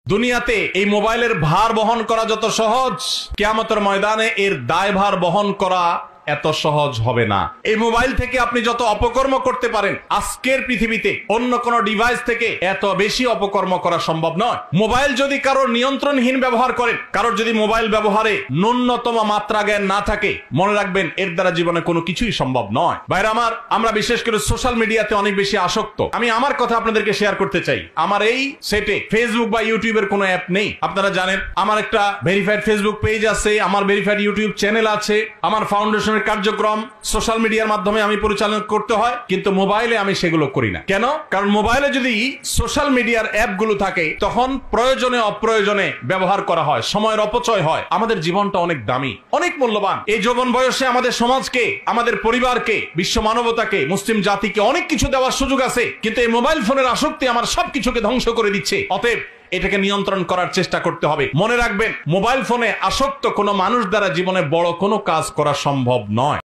দুনিয়াতে এই মোবাইলের ভার বহন করা যত সহজ, কিয়ামতের ময়দানে এর দায়ভার বহন করা এত সহজ হবে না। এই মোবাইল থেকে আপনি যত অপকর্ম করতে পারেন, আজকের পৃথিবীতে অন্য কোন ডিভাইস থেকে এত বেশি অপকর্ম করা সম্ভব নয়। মোবাইল যদি কারোর নিয়ন্ত্রণহীন ব্যবহার করেন, কারোর যদি মোবাইল ব্যবহারে ন্যূনতম মাত্রা জ্ঞান না থাকে, মনে রাখবেন এর দ্বারা জীবনে কোনো কিছুই সম্ভব নয়। ভাইরা আমার, আমরা বিশেষ করে সোশ্যাল মিডিয়াতে অনেক বেশি আসক্ত। আমি আমার কথা আপনাদেরকে শেয়ার করতে চাই। আমার এই সেটে ফেসবুক বা ইউটিউবের কোনো অ্যাপ নেই। আপনারা জানেন আমার একটা ভেরিফাইড ফেসবুক পেজ আছে, আমার ভেরিফাইড ইউটিউব চ্যানেল আছে, আমার ফাউন্ডেশন কার্যক্রম সোশ্যাল মিডিয়ার মাধ্যমে আমি পরিচালনা করতে হয়, কিন্তু মোবাইলে আমি সেগুলো করি না। কেন? কারণ মোবাইলে যদি সোশ্যাল মিডিয়ার অ্যাপগুলো থাকে, তখন প্রয়োজনে অপ্রয়োজনে ব্যবহার করা হয়, সময়ের অপচয় হয়। আমাদের জীবনটা অনেক দামি, অনেক মূল্যবান। এই যৌবন বয়সে আমাদের সমাজকে, আমাদের পরিবারকে, বিশ্ব মানবতাকে, মুসলিম জাতিকে অনেক কিছু দেওয়ার সুযোগ আছে, কিন্তু এই মোবাইল ফোনের আসক্তি আমার সবকিছুকে ধ্বংস করে দিচ্ছে। অতএব এটাকে নিয়ন্ত্রণ করার চেষ্টা করতে হবে। মনে রাখবেন, মোবাইল ফোনে আসক্ত কোনো মানুষ দ্বারা জীবনে বড় কোনো কাজ করা সম্ভব নয়।